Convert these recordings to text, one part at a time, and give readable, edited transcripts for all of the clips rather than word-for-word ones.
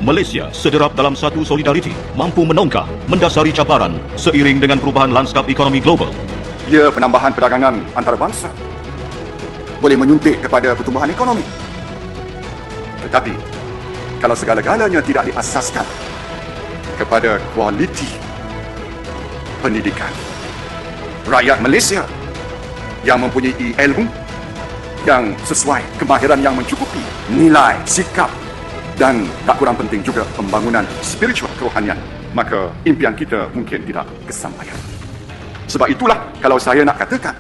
Malaysia sederap dalam satu solidariti mampu menongkah mendasari cabaran seiring dengan perubahan lanskap ekonomi global. Ya, penambahan perdagangan antarabangsa boleh menyuntik kepada pertumbuhan ekonomi. Tetapi, kalau segala-galanya tidak diasaskan kepada kualiti pendidikan, rakyat Malaysia yang mempunyai ilmu yang sesuai, kemahiran yang mencukupi, nilai, sikap dan tak kurang penting juga pembangunan spiritual kerohanian, maka impian kita mungkin tidak kesampaian. Sebab itulah kalau saya nak katakan,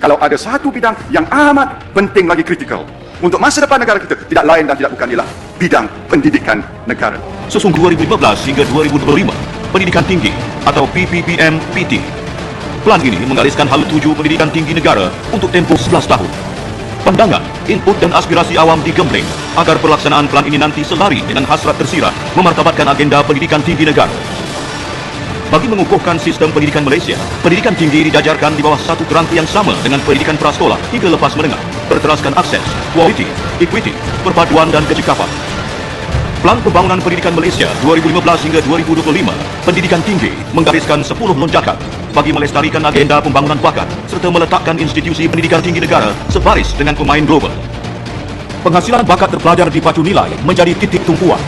kalau ada satu bidang yang amat penting lagi kritikal untuk masa depan negara kita, tidak lain dan tidak bukan ialah bidang pendidikan negara. Sesung 2015 hingga 2025, pendidikan tinggi atau PPPM-PT. Plan ini menggariskan hal tuju pendidikan tinggi negara untuk tempoh 11 tahun. Pandangan, input dan aspirasi awam digembleng agar pelaksanaan plan ini nanti selari dengan hasrat tersirat memartabatkan agenda pendidikan tinggi negara. Bagi mengukuhkan sistem pendidikan Malaysia, pendidikan tinggi dijajarkan di bawah satu keranti yang sama dengan pendidikan prasekolah hingga lepas menengah, berteraskan akses, kualiti, equity, perpaduan dan kecekapan. Plan Pembangunan Pendidikan Malaysia 2015 hingga 2025, pendidikan tinggi menggariskan 10 lonjakan bagi melestarikan agenda pembangunan bakat serta meletakkan institusi pendidikan tinggi negara sebaris dengan pemain global. Penghasilan bakat terpelajar dipacu nilai menjadi titik tumpuan.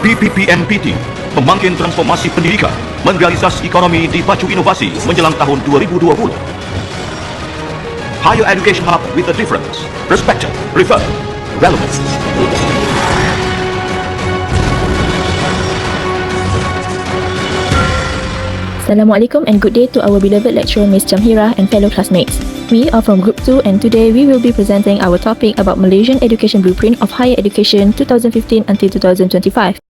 PPPM-PT, pemangkin transformasi pendidikan, mengrealisasi ekonomi dipacu inovasi menjelang tahun 2020. Higher Education Hub with a difference, perspective, preferred, relevance. Assalamualaikum and good day to our beloved lecturer Ms. Jamhira and fellow classmates. We are from Group 2 and today we will be presenting our topic about Malaysian Education Blueprint of Higher Education 2015 until 2025.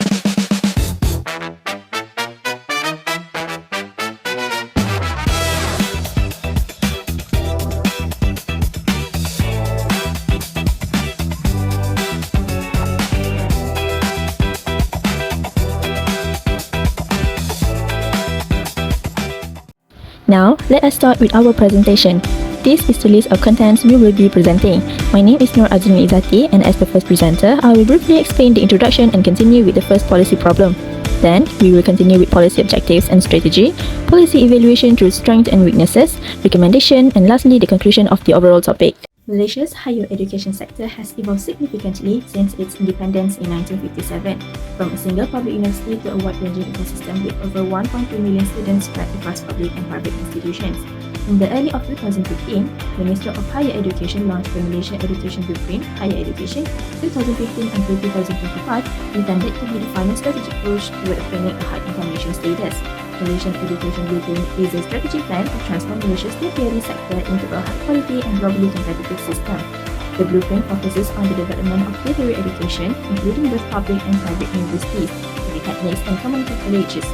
Now, let us start with our presentation. This is the list of contents we will be presenting. My name is Nur Azrin Izzati and as the first presenter, I will briefly explain the introduction and continue with the first policy problem. Then, we will continue with policy objectives and strategy, policy evaluation through strengths and weaknesses, recommendation, and lastly, the conclusion of the overall topic. Malaysia's higher education sector has evolved significantly since its independence in 1957, from a single public university to a wide-ranging ecosystem with over 1.2 million students spread across public and private institutions. In the early of 2015, the Ministry of Higher Education launched the Malaysia Education Blueprint, Higher Education 2015 until 2025, intended to be the final strategic push toward obtaining a high information status. Malaysian Education Blueprint is a strategic plan to transform Malaysia's tertiary sector into a high-quality and globally competitive system. The blueprint focuses on the development of tertiary education, including both public and private universities, polytechnics, and community colleges.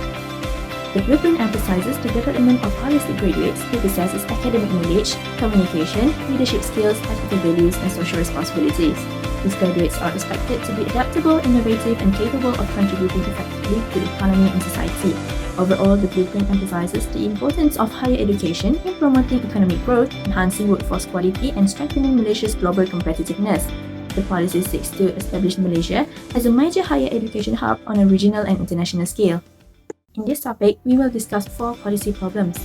The blueprint emphasizes the development of holistic graduates who possesses academic knowledge, communication, leadership skills, ethical values, and social responsibilities. These graduates are expected to be adaptable, innovative, and capable of contributing effectively to the economy and society. Overall, the blueprint emphasizes the importance of higher education in promoting economic growth, enhancing workforce quality, and strengthening Malaysia's global competitiveness. The policy seeks to establish Malaysia as a major higher education hub on a regional and international scale. In this topic, we will discuss 4 policy problems.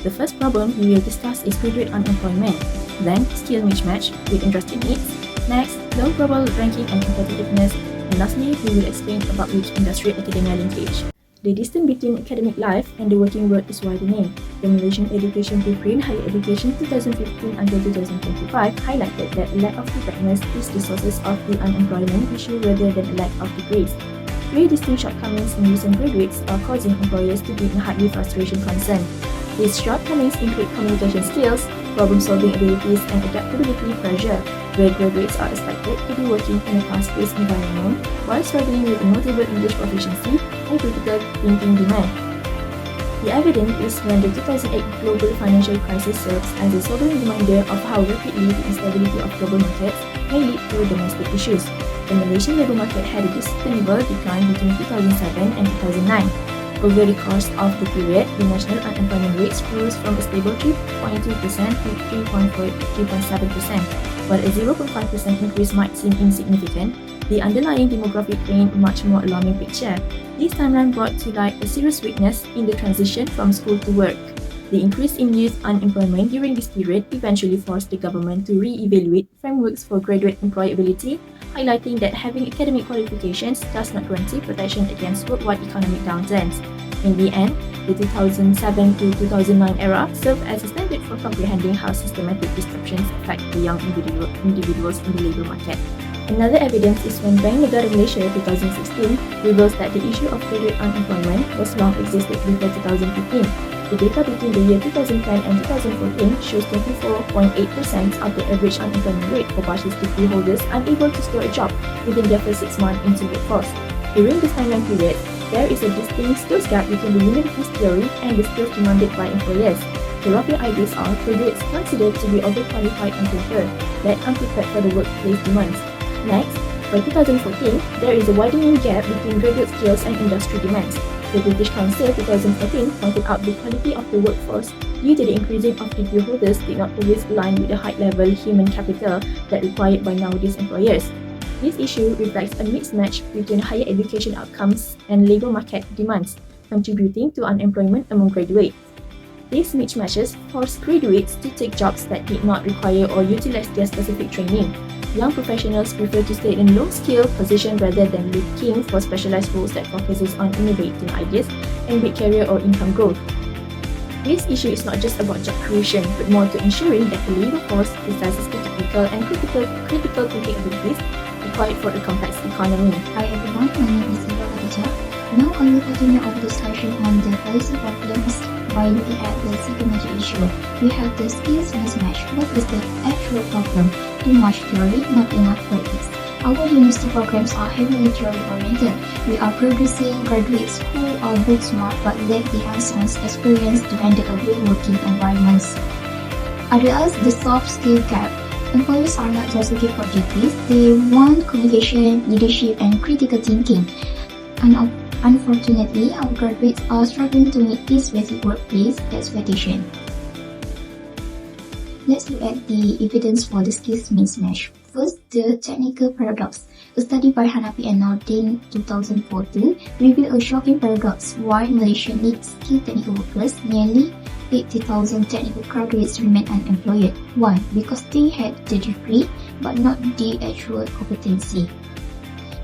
The first problem we will discuss is graduate unemployment, then skill mismatch with industry needs, next, low global ranking and competitiveness, and lastly, we will explain about which industry-academia linkage. The distance between academic life and the working world is widening. The Malaysian Education Blueprint Higher Education 2015 until 2025 highlighted that a lack of preparedness is the sources of the unemployment issue rather than a lack of degrees. 3 distinct shortcomings in recent graduates are causing employers to be in highly frustration concern. These shortcomings include communication skills, problem-solving abilities, and adaptability pressure, where graduates are expected to be working in a fast-paced environment while struggling with notable English proficiency and critical thinking demand. The evidence is when the 2008 global financial crisis serves as a sobering reminder of how rapidly the instability of global markets may lead to domestic issues. The Malaysian labour market had a sustainable decline between 2007 and 2009. Over the course of the period, the national unemployment rate rose from a stable 3.2% to 3.7%. While a 0.5% increase might seem insignificant, the underlying demographic paint a much more alarming picture. This timeline brought to light a serious weakness in the transition from school to work. The increase in youth unemployment during this period eventually forced the government to re-evaluate frameworks for graduate employability, highlighting that having academic qualifications does not guarantee protection against worldwide economic downturns. In the end, the 2007 to 2009 era served as a standard for comprehending how systematic disruptions affect the young individuals in the labour market. Another evidence is when Bank Negara Malaysia 2016 reveals that the issue of graduate unemployment was long existed before 2015. The data between the year 2010 and 2014 shows 24.8% of the average unemployment rate for bachelor's degree holders unable to secure a job within their first 6 months into the workforce. During this timeline period, there is a distinct skills gap between the university's theory and the skills demanded by employers. The rougher ideas are graduates considered to be overqualified on paper, that unprepared for the workplace demands. Next, by 2014, there is a widening gap between graduate skills and industry demands. The British Council 2014 pointed out the quality of the workforce due to the increasing of degree holders did not always align with the high-level human capital that required by nowadays employers. This issue reflects a mismatch between higher education outcomes and labour market demands, contributing to unemployment among graduates. These mismatches force graduates to take jobs that did not require or utilize their specific training. Young professionals prefer to stay in low-skill positions rather than looking for specialized roles that focuses on innovating ideas and big career or income growth. This issue is not just about job creation, but more to ensuring that the labour force possesses the technical and critical thinking abilities required for a complex economy. Hi everyone, my name is Ira Khadija. Now I will continue our discussion on the policy problems by looking at the second major issue. We have the skills mismatch. What is the actual problem? Too much theory, not enough practice. Our university programs are heavily theory-oriented. We are producing graduates who are book smart but lack the hands-on experience to handle a real working environments. Address the soft skill gap. Employers are not just looking for degrees, they want communication, leadership, and critical thinking. Unfortunately, our graduates are struggling to meet this basic workplace expectation. Let's look at the evidence for the skills mismatch. First, the technical paradox. A study by Hanafi and Nordin 2014 revealed a shocking paradox why Malaysia needs skilled technical workers. Nearly 80,000 technical graduates remain unemployed. Why? Because they had the degree but not the actual competency.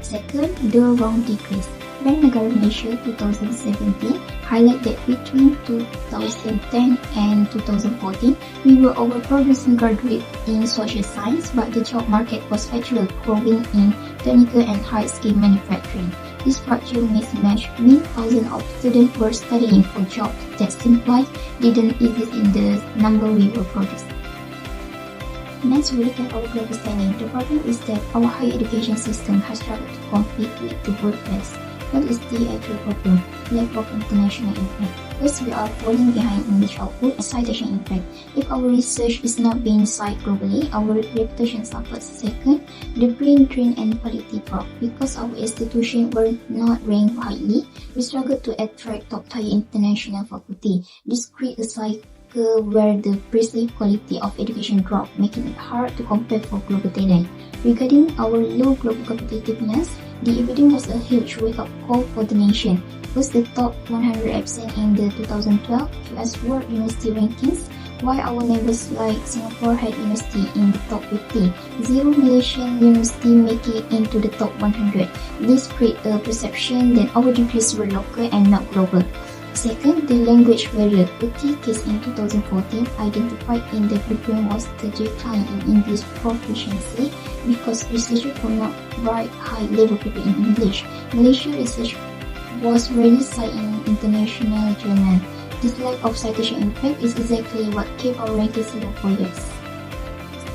Second, the wrong degrees. Bank Negara Malaysia 2017 highlight that between 2010 and 2014, we were overproducing graduates in social science, but the job market was actually growing in technical and high-skill manufacturing. This structural mismatch means thousands of students were studying for jobs that simply didn't exist in the number we were producing. Next, we look at our global standing. The problem is that our higher education system has struggled to compete with the workplace. What is the actual problem? Lack of international impact. First, we are falling behind English output and citation impact. If our research is not being cited globally, our reputation suffers. Second, the brain drain and quality drop. Because our institutions were not ranked highly, we struggled to attract top-tier international faculty. This creates a cycle where the perceived quality of education drops, making it hard to compare for global talent. Regarding our low global competitiveness, the evidence was a huge wake-up call for the nation. First, the top 100 absent in the 2012 US World University Rankings, while our neighbors like Singapore had university in the top 50. Zero Malaysian university make it into the top 100. This creates a perception that our degrees were local and not global. Second, the language barrier. A key case in 2014 identified in the blueprint was the decline in English proficiency because researchers could not write high-level paper in English. Malaysia research was rarely cited in international journals. This lack of citation impact is exactly what kept our rankings low for years.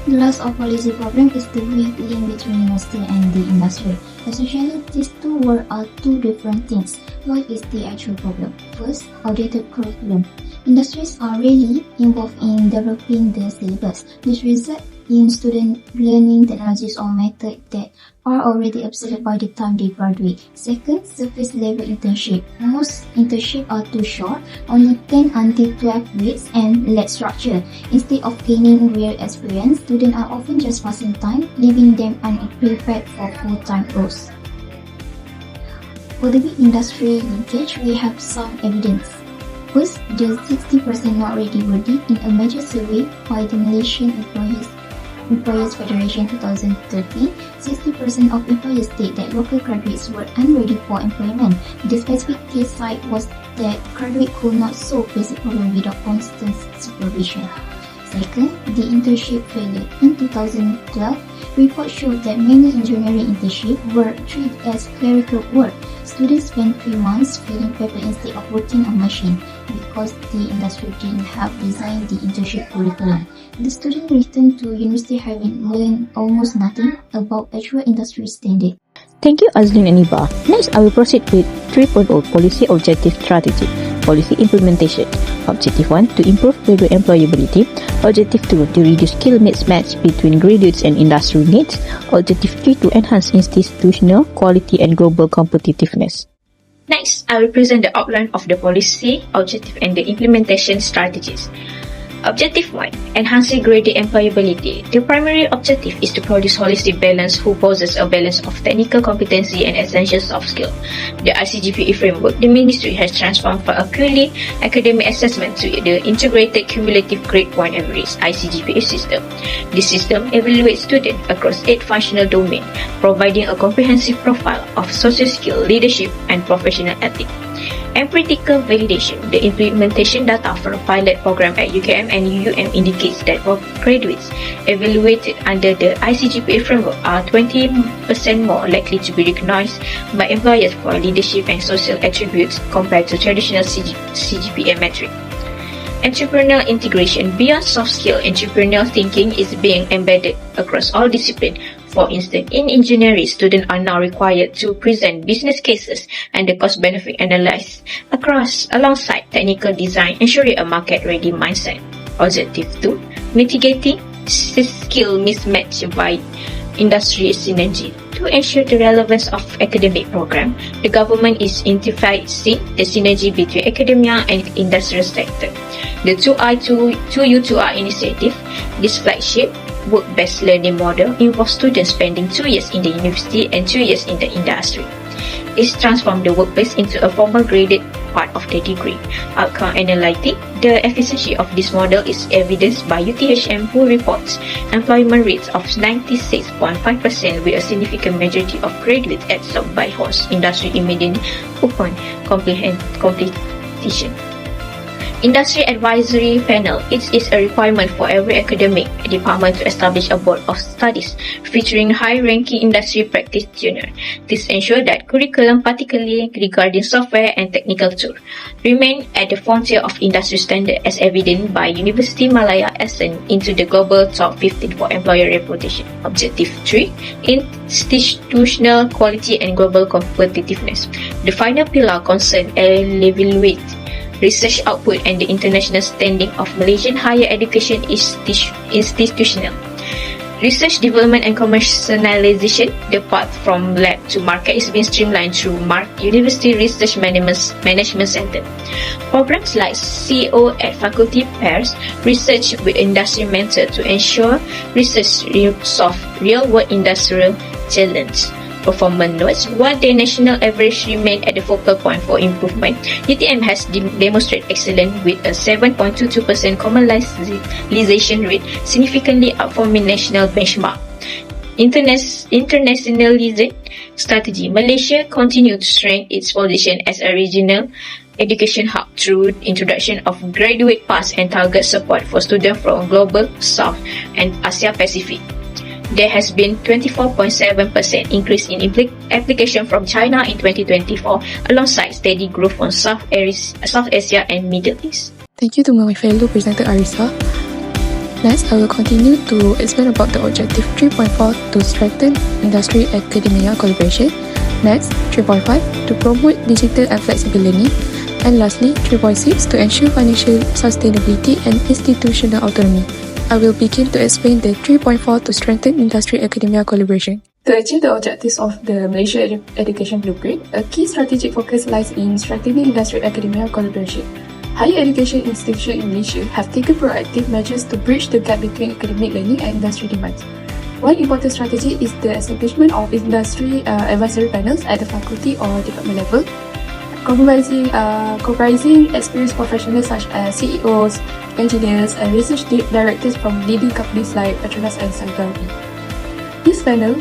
The last of policy problem is the weak link between university and the industry. Essentially, these two words are two different things. What is the actual problem? First, outdated curriculum. Industries are really involved in developing the syllabus. This results in student learning technologies or methods that are already obsolete by the time they graduate. Second, surface level internship. Most internships are too short, only 10 until 12 weeks, and lack structure. Instead of gaining real experience, students are often just passing time, leaving them unprepared for full-time roles. For the big industry linkage, we have some evidence. First, the 60% not ready verdict in a major survey by the Malaysian Employers Federation 2013, 60% of employers state that local graduates were unready for employment. The specific case cited was that graduates could not solve basic problems without constant supervision. Second, the internship failure. In 2012, reports showed that many engineering internships were treated as clerical work. Students spent 3 months filling paper instead of working on machine because the industry didn't have designed the internship curriculum. The student returned to university having learned almost nothing about actual industry standard. Thank you, Azlin and Iba. Next, I will proceed with 3.0 Policy Objective Strategy. Policy Implementation. Objective 1, to improve graduate employability. Objective 2, to reduce skill mismatch between graduates and industry needs. Objective 3, to enhance institutional quality and global competitiveness. Next, I will present the outline of the policy, objective, and the implementation strategies. Objective 1. Enhancing graduate employability. The primary objective is to produce holistic balance who possess a balance of technical competency and essential soft skill. The ICGPA framework, the ministry has transformed from a purely academic assessment to the integrated cumulative grade point average ICGPA system. This system evaluates students across 8 functional domains, providing a comprehensive profile of social skill, leadership, and professional ethics. Empirical validation. The implementation data for a pilot program at UKM and UUM indicates that graduates evaluated under the ICGPA framework are 20% more likely to be recognized by employers for leadership and social attributes compared to traditional CGPA metric. Entrepreneurial integration. Beyond soft skill, entrepreneurial thinking is being embedded across all disciplines. For instance, in engineering, students are now required to present business cases and the cost-benefit analysis alongside technical design, ensuring a market-ready mindset. Objective 2. Mitigating skill mismatch by industry synergy. To ensure the relevance of academic program, the government is intensifying the synergy between academia and industrial sector. The 2U2R initiative, this flagship work-based learning model, involves students spending 2 years in the university and 2 years in the industry. It transforms the workplace into a formal graded part of the degree. Outcome analytic. The efficiency of this model is evidenced by UTHM, who reports employment rates of 96.5% with a significant majority of graduates absorbed by host industry immediately upon completion. Industry Advisory Panel. It is a requirement for every academic department to establish a board of studies featuring high-ranking industry practitioners. This ensures that curriculum, particularly regarding software and technical tools, remain at the frontier of industry standard, as evident by University Malaya ascent into the global top 15 for employer reputation. Objective 3. Institutional quality and global competitiveness. The final pillar concerns evaluate research output and the international standing of Malaysian higher education institutional. Research development and commercialization. The path from lab to market is being streamlined through University Research Management Center. Programs like CO at faculty pairs, research with industry mentor to ensure research solve real-world industrial challenges. Performance notes. While the national average remained at the focal point for improvement, UTM has demonstrated excellence with a 7.22% commercialization rate, significantly outperforming national benchmark. Internationalization strategy. Malaysia continued to strengthen its position as a regional education hub through introduction of graduate pass and target support for students from Global South and Asia Pacific. There has been 24.7% increase in application from China in 2024, alongside steady growth from South Asia and Middle East. Thank you to my fellow presenter Arisa. Next, I will continue to explain about the objective 3.4 to strengthen industry academia collaboration. Next, 3.5 to promote digital and flexible learning. And lastly, 3.6 to ensure financial sustainability and institutional autonomy. I will begin to explain the 3.4 to strengthen industry-academia collaboration. To achieve the objectives of the Malaysia Education Blueprint, a key strategic focus lies in strengthening industry-academia collaboration. Higher education institutions in Malaysia have taken proactive measures to bridge the gap between academic learning and industry demands. One important strategy is the establishment of industry advisory panels at the faculty or department level, comprising experienced professionals such as CEOs, engineers, and research directors from leading companies like Petronas and Santorini. This panel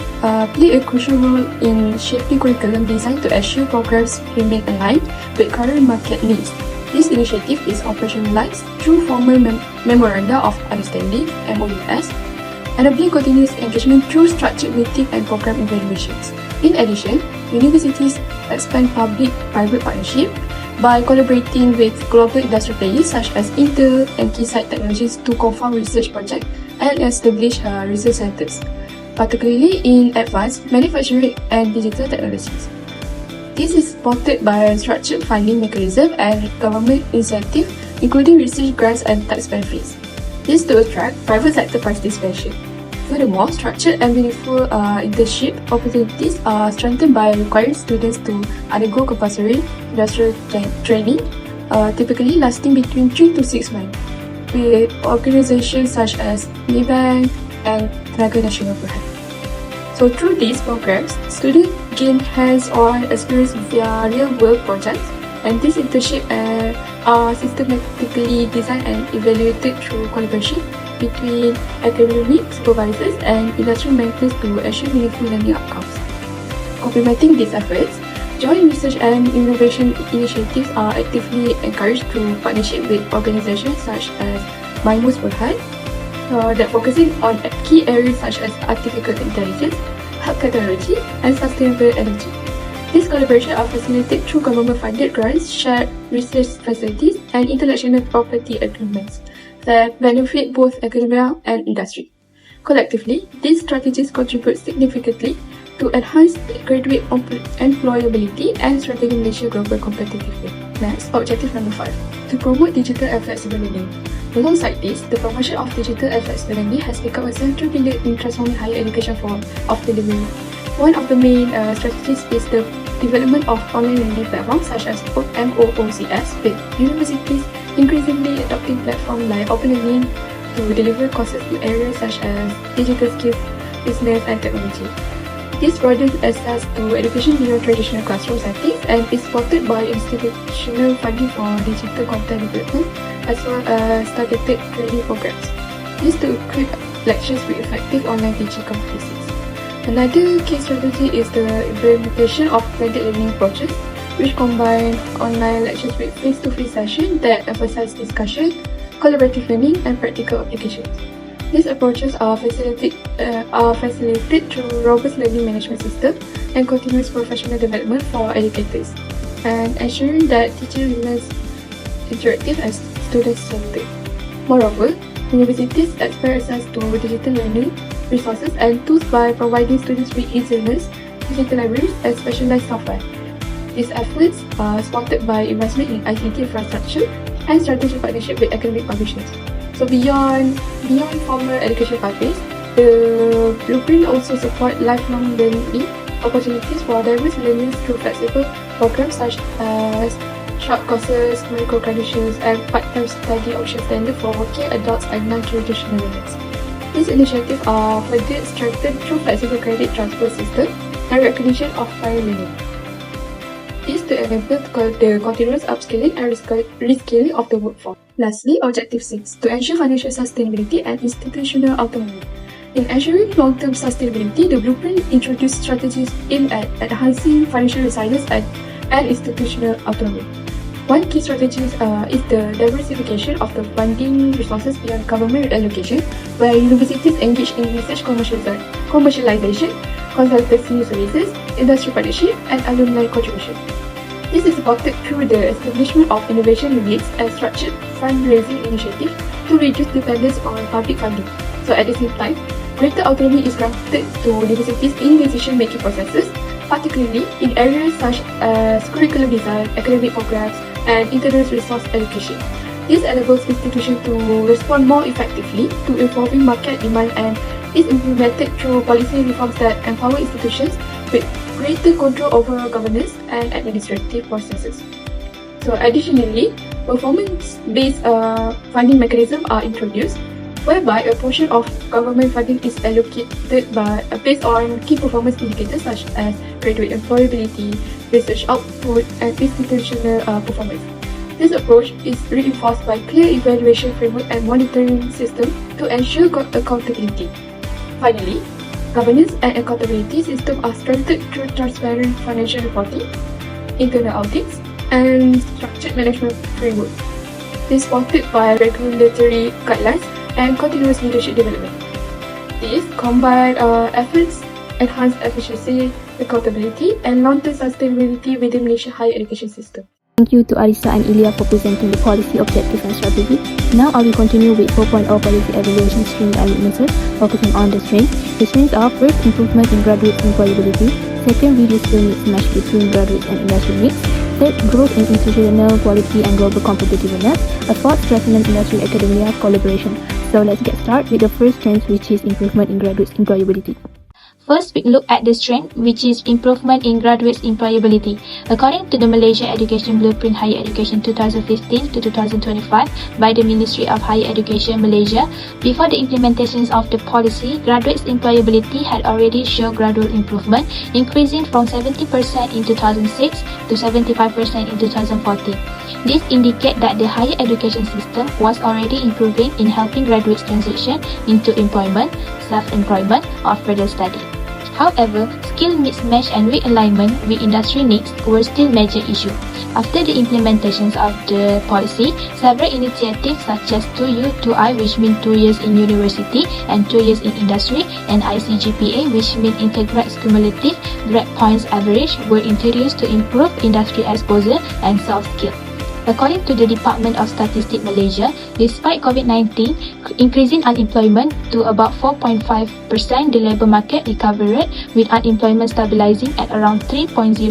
play a crucial role in shaping curriculum designed to ensure programs remain aligned with current market needs. This initiative is operationalized through formal Memoranda of Understanding (MOUs), enabling continuous engagement through structured meeting and program evaluations. In addition, universities expand public-private partnership by collaborating with global industry players such as Intel and Keysight Technologies to co-found research projects and establish research centers, particularly in advanced manufacturing and digital technologies. This is supported by a structured funding mechanism and government incentive, including research grants and tax benefits. This to attract private sector participation. Furthermore, structured and meaningful internship opportunities are strengthened by requiring students to undergo compulsory industrial training, typically lasting between 3 to 6 months, with organizations such as Maybank and Tenaga Nasional perhaps. So through these programs, students gain hands-on experience via real-world projects, and these internships are systematically designed and evaluated through collaboration between academic supervisors and industry mentors to ensure meaningful learning outcomes. Complementing these efforts, joint research and innovation initiatives are actively encouraged through partnership with organizations such as Maimus Berhad, that focusing on key areas such as artificial intelligence, health technology, and sustainable energy. These collaborations are facilitated through government-funded grants, shared research facilities, and intellectual property agreements that benefit both academia and industry. Collectively, these strategies contribute significantly to enhance graduate employability and strengthen Malaysia's global competitiveness. Next, objective number 5, to promote digital and flexible learning. Alongside this, the promotion of digital and flexible learning has become a central pillar in transforming higher education form of delivery. One of the main strategies is the development of online learning platforms such as MOOCs, with universities increasingly adopting platforms like Open Learning to deliver courses in areas such as digital skills, business, and technology. This broadens access to education beyond traditional classroom settings and is supported by institutional funding for digital content development as well as targeted training programs. This to equip lecturers with effective online teaching competencies. Another key strategy is the implementation of blended learning approaches, which combine online lectures with face-to-face sessions that emphasize discussion, collaborative learning, and practical applications. These approaches are facilitated through robust learning management system and continuous professional development for educators, and ensuring that teaching remains interactive and student-centered. Moreover, universities expand access to digital learning resources and tools by providing students with e-learners, digital libraries, and specialized software. These efforts are supported by investment in ICT infrastructure and strategic partnership with academic publishers. So beyond formal education pathways, the blueprint also support lifelong learning opportunities for diverse learners through flexible programs such as short courses, micro-credentials, and part-time study options tailored for working adults and non-traditional learners. These initiatives are further strengthened through flexible credit transfer system and recognition of prior learning. This to enable the continuous upskilling and reskilling of the workforce. Lastly, Objective 6, to ensure financial sustainability and institutional autonomy. In ensuring long-term sustainability, the blueprint introduced strategies aimed at enhancing financial resilience and institutional autonomy. One key strategy is the diversification of the funding resources beyond government allocation, where universities engage in research commercialization, consultancy services, industry partnership, and alumni contribution. This is supported through the establishment of innovation units and structured fundraising initiatives to reduce dependence on public funding. So at the same time, greater autonomy is granted to universities in decision-making processes, particularly in areas such as curriculum design, academic programs, and internal resource allocation. This enables institutions to respond more effectively to evolving market demand and is implemented through policy reforms that empower institutions with greater control over governance and administrative processes. So additionally, performance-based funding mechanisms are introduced, whereby a portion of government funding is allocated based on key performance indicators such as graduate employability, research output, and institutional performance. This approach is reinforced by clear evaluation framework and monitoring system to ensure accountability. Finally, governance and accountability systems are strengthened through transparent financial reporting, internal audits, and structured management framework. This is supported by regulatory guidelines and continuous leadership development. These combined efforts enhance efficiency, accountability, and long-term sustainability within Malaysia's higher education system. Thank you to Arisa and Ilya for presenting the policy objective and strategy. Now I will continue with 4.0 policy evaluation strengths and weaknesses, focusing on the strengths. The strengths are: first, improvement in graduate employability; second, reduce skill mismatch between graduates and industry needs; third, growth in institutional quality and global competitiveness; a fourth, strengthening industry academia collaboration. So let's get started with the first strength, which is improvement in graduates employability. First, we look at the strength, which is improvement in graduates' employability. According to the Malaysia Education Blueprint Higher Education 2015 to 2025 by the Ministry of Higher Education Malaysia, before the implementations of the policy, graduates' employability had already shown gradual improvement, increasing from 70% in 2006 to 75% in 2014. This indicates that the higher education system was already improving in helping graduates transition into employment, self-employment, or further study. However, skill mismatch and realignment with industry needs were still major issues. After the implementations of the policy, several initiatives such as 2U, 2I, which mean 2 years in university and 2 years in industry, and ICGPA, which mean integrates cumulative grade points average, were introduced to improve industry exposure and soft skills. According to the Department of Statistics Malaysia, despite COVID-19 increasing unemployment to about 4.5%, the labour market recovered, with unemployment stabilizing at around 3.0%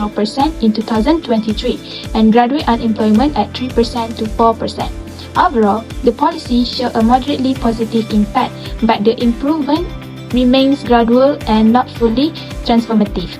in 2023 and graduate unemployment at 3% to 4%. Overall, the policy showed a moderately positive impact, but the improvement remains gradual and not fully transformative.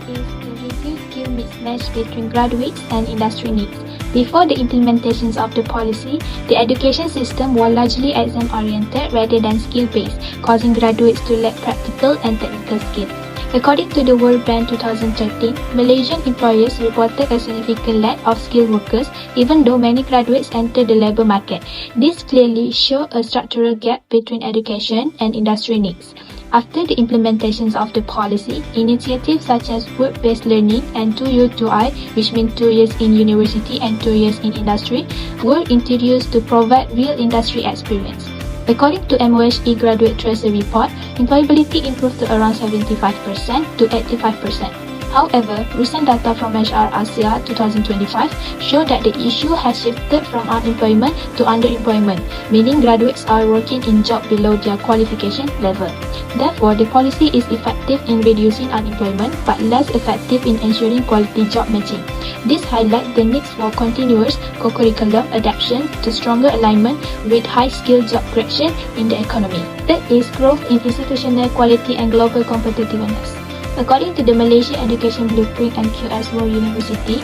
Is to reduce skill mismatch between graduates and industry needs. Before the implementations of the policy, the education system was largely exam-oriented rather than skill-based, causing graduates to lack practical and technical skills. According to the World Bank 2013, Malaysian employers reported a significant lack of skilled workers, even though many graduates entered the labour market. This clearly shows a structural gap between education and industry needs. After the implementations of the policy, initiatives such as work-based learning and 2U, 2I, which mean 2 years in university and 2 years in industry, were introduced to provide real industry experience. According to MOHE Graduate Tracer Report, employability improved to around 75% to 85%. However, recent data from HR Asia 2025 show that the issue has shifted from unemployment to underemployment, meaning graduates are working in jobs below their qualification level. Therefore, the policy is effective in reducing unemployment but less effective in ensuring quality job matching. This highlights the need for continuous co-curriculum adaptation to stronger alignment with high-skilled job creation in the economy. Third is growth in institutional quality and global competitiveness. According to the Malaysia Education Blueprint and QS World University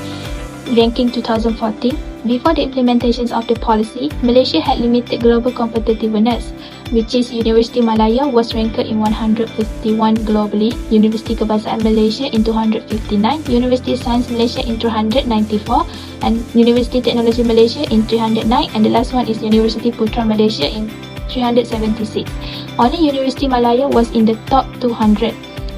Ranking 2014, before the implementations of the policy, Malaysia had limited global competitiveness, which is University Malaya was ranked in 151 globally, University Kebangsaan Malaysia in 259, University Sains Malaysia in 294, and University Teknologi Malaysia in 309, and the last one is University Putra Malaysia in 376. Only University Malaya was in the top 200.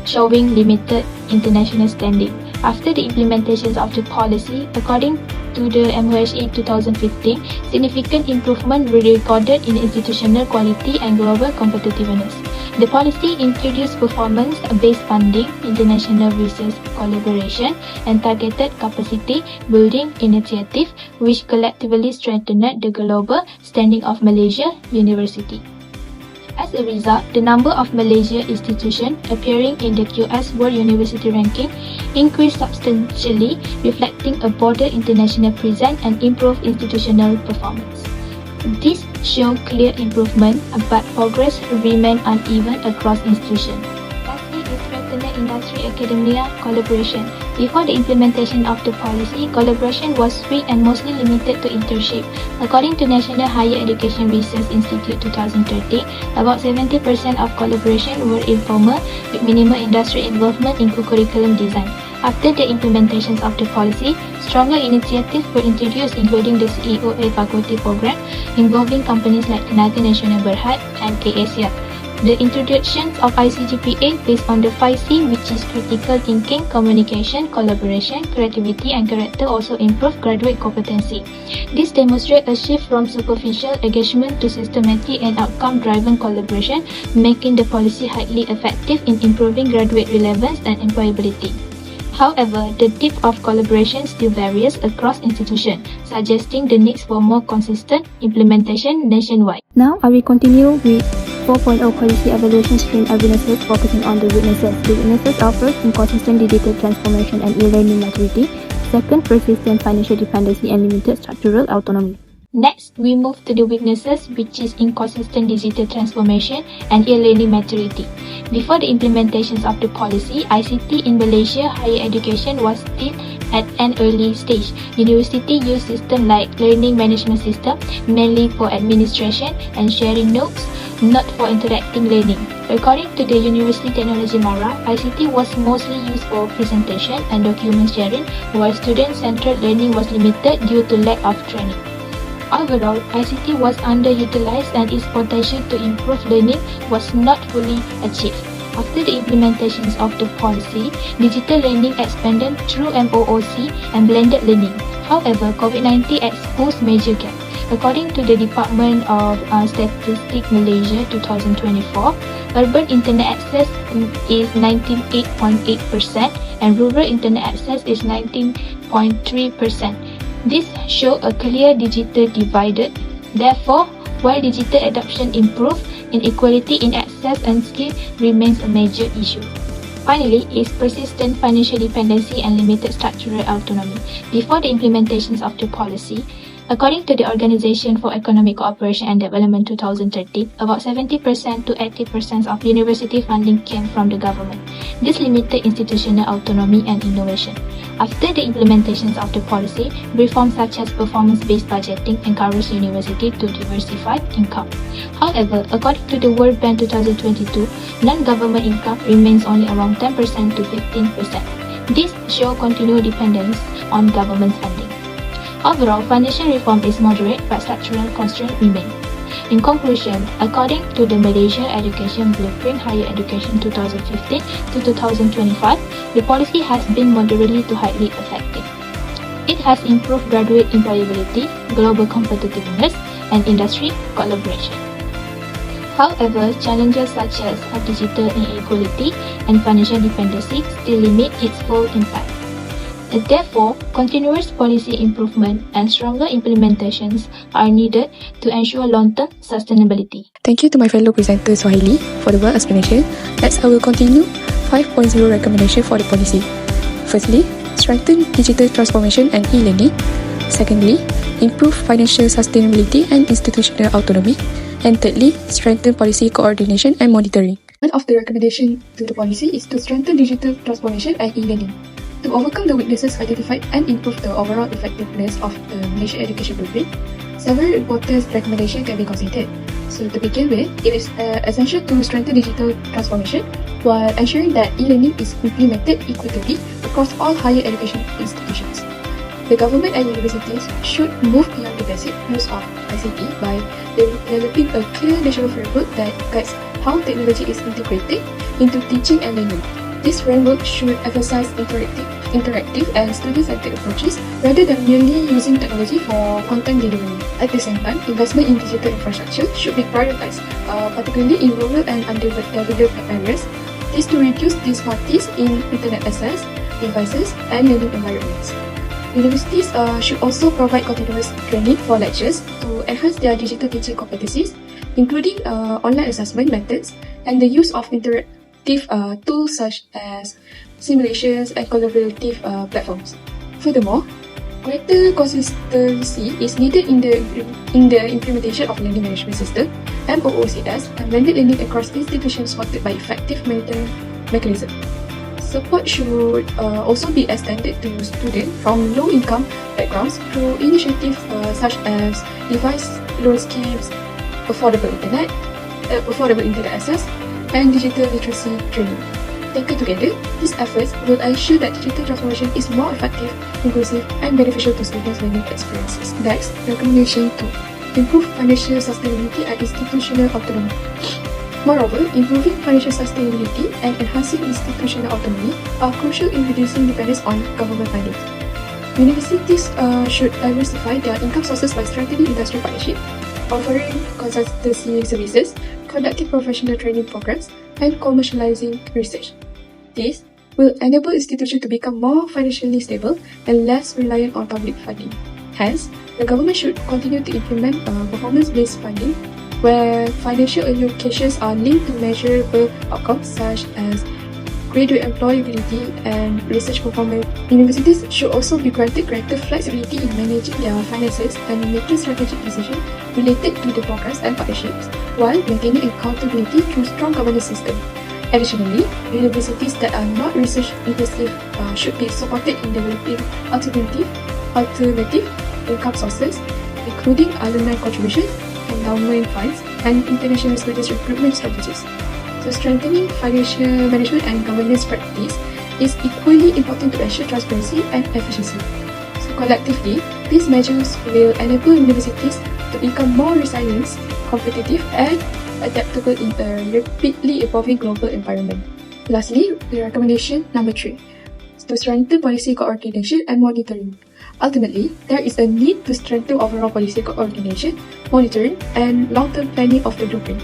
Showing limited international standing. After the implementations of the policy, according to the MOHE 2015, significant improvement were recorded in institutional quality and global competitiveness. The policy introduced performance-based funding, international research collaboration, and targeted capacity building initiatives, which collectively strengthened the global standing of Malaysia University. As a result, the number of Malaysia institutions appearing in the QS World University Ranking increased substantially, reflecting a broader international presence and improved institutional performance. This show clear improvement, but progress remain uneven across institutions. Lastly, is strengthening industry academia collaboration. Before the implementation of the policy, collaboration was weak and mostly limited to internship. According to National Higher Education Research Institute 2013, about 70% of collaboration were informal, with minimal industry involvement in curriculum design. After the implementations of the policy, stronger initiatives were introduced, including the CEOA Fakulty program involving companies like Tenaga Nasional Berhad and ASIA. The introduction of ICGPA based on the 5C, which is critical thinking, communication, collaboration, creativity, and character, also improved graduate competency. This demonstrates a shift from superficial engagement to systematic and outcome-driven collaboration, making the policy highly effective in improving graduate relevance and employability. However, the depth of collaboration still varies across institutions, suggesting the need for more consistent implementation nationwide. Now, I will continue with 4.0 policy evaluation stream evidences, focusing on the witnesses. The witnesses are first, inconsistent digital transformation and e-learning maturity. Second, persistent financial dependency and limited structural autonomy. Next, we move to the weaknesses, which is inconsistent digital transformation and e-learning maturity. Before the implementations of the policy, ICT in Malaysia higher education was still at an early stage. University used systems like learning management system mainly for administration and sharing notes, not for interacting learning. According to the University Technology Mara, ICT was mostly used for presentation and document sharing, while student-centered learning was limited due to lack of training. Overall, ICT was underutilized and its potential to improve learning was not fully achieved. After the implementations of the policy, digital learning expanded through MOOC and blended learning. However, COVID-19 exposed major gaps. According to the Department of Statistics Malaysia 2024, urban internet access is 98.8% and rural internet access is 19.3%. This shows a clear digital divide. Therefore, while digital adoption improved, inequality in access and skill remains a major issue. Finally, is persistent financial dependency and limited structural autonomy. Before the implementations of the policy, according to the Organization for Economic Cooperation and Development 2013, about 70% to 80% of university funding came from the government. This limited institutional autonomy and innovation. After the implementations of the policy, reforms such as performance-based budgeting encouraged university to diversify income. However, according to the World Bank 2022, non-government income remains only around 10% to 15%. This shows continued dependence on government funding. Overall, financial reform is moderate, but structural constraints remain. In conclusion, according to the Malaysia Education Blueprint Higher Education 2015 to 2025, the policy has been moderately to highly effective. It has improved graduate employability, global competitiveness, and industry collaboration. However, challenges such as digital inequality and financial dependency still limit its full impact. Therefore, continuous policy improvement and stronger implementations are needed to ensure long-term sustainability. Thank you to my fellow presenter Sohaili for the well explanation. Next, I will continue 5.0 recommendation for the policy. Firstly, strengthen digital transformation and e-learning. Secondly, improve financial sustainability and institutional autonomy. And thirdly, strengthen policy coordination and monitoring. One of the recommendations to the policy is to strengthen digital transformation and e-learning. To overcome the weaknesses identified and improve the overall effectiveness of the Malaysia Education Blueprint, several important recommendations can be considered. So to begin with, it is essential to strengthen digital transformation while ensuring that e-learning is implemented equitably across all higher education institutions. The government and universities should move beyond the basic use of ICT by developing a clear national framework that guides how technology is integrated into teaching and learning. This framework should emphasize interactive and student-centered approaches rather than merely using technology for content delivery. At the same time, investment in digital infrastructure should be prioritized, particularly in rural and underdeveloped areas. This to reduce disparities in internet access, devices, and learning environments. Universities should also provide continuous training for lecturers to enhance their digital teaching competencies, including online assessment methods and the use of interactive tools such as simulations and collaborative platforms. Furthermore, Greater consistency is needed in the implementation of learning management system (MOOCS) and blended learning across institutions supported by effective monitoring mechanism. Support should also be extended to students from low-income backgrounds through initiatives such as device loan schemes, affordable internet access, and digital literacy training. Taken together, these efforts will ensure that digital transformation is more effective, inclusive, and beneficial to students' learning experiences. Next, recommendation 2. Improve financial sustainability and institutional autonomy. Moreover, improving financial sustainability and enhancing institutional autonomy are crucial in reducing dependence on government funding. Universities should diversify their income sources by strengthening industry partnership, offering consultancy services, conducting professional training programs, and commercializing research. This will enable institutions to become more financially stable and less reliant on public funding. Hence, the government should continue to implement performance-based funding where financial allocations are linked to measurable outcomes such as graduate employability and research performance. Universities should also be granted greater flexibility in managing their finances and in making strategic decisions related to the programs and partnerships, while maintaining accountability through strong governance system. Additionally, universities that are not research intensive should be supported in developing alternative income sources, including alumni contributions, endowment funds, and international students recruitment strategies. So strengthening financial management and governance practice is equally important to ensure transparency and efficiency. So collectively, these measures will enable universities to become more resilient, competitive, and adaptable in a rapidly evolving global environment. Lastly, the recommendation number 3, to strengthen policy coordination and monitoring. Ultimately, there is a need to strengthen overall policy coordination, monitoring, and long-term planning of the blueprint.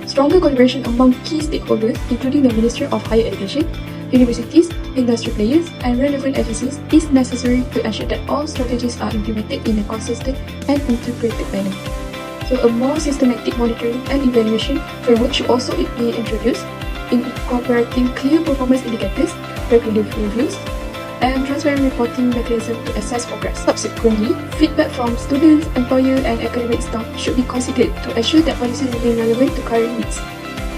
Stronger collaboration among key stakeholders, including the Ministry of Higher Education, universities, industry players, and relevant agencies, is necessary to ensure that all strategies are implemented in a consistent and integrated manner. So a more systematic monitoring and evaluation framework should also be introduced, incorporating clear performance indicators, regular reviews, and transparent reporting mechanism to assess progress. Subsequently, feedback from students, employers, and academic staff should be considered to ensure that policies remain relevant to current needs.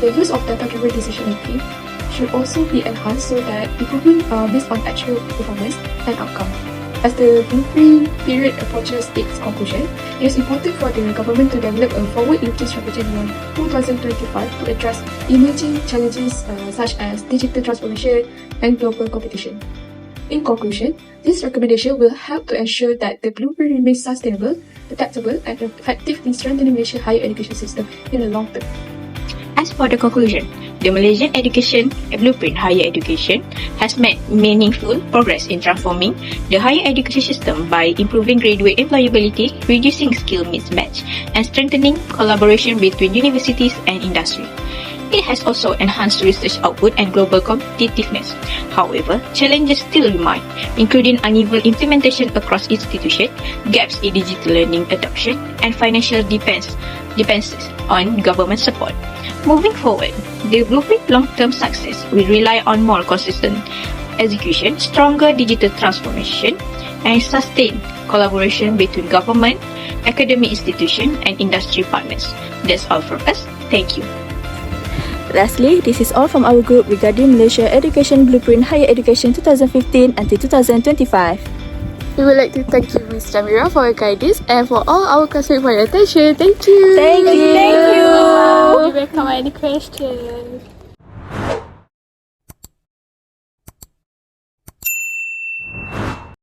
The use of data-driven decision-making should also be enhanced so that improvements are based on actual performance and outcome. As the blueprint period approaches its conclusion, it is important for the government to develop a forward-looking strategy beyond 2025 to address emerging challenges such as digital transformation and global competition. In conclusion, this recommendation will help to ensure that the blueprint remains sustainable, adaptable, and effective in strengthening Malaysia's higher education system in the long term. As for the conclusion, the Malaysian Education Blueprint Higher Education has made meaningful progress in transforming the higher education system by improving graduate employability, reducing skill mismatch, and strengthening collaboration between universities and industry. It has also enhanced research output and global competitiveness. However, challenges still remain, including uneven implementation across institutions, gaps in digital learning adoption, and financial dependencies on government support. Moving forward, the blueprint long-term success will rely on more consistent execution, stronger digital transformation, and sustained collaboration between government, academic institutions, and industry partners. That's all from us. Thank you. Lastly, this is all from our group regarding Malaysia Education Blueprint Higher Education 2015 until 2025. We would like to thank you, Ms. Jamira, for your guidance and for all our classmates for your attention. Thank you. Thank you. We welcome any questions.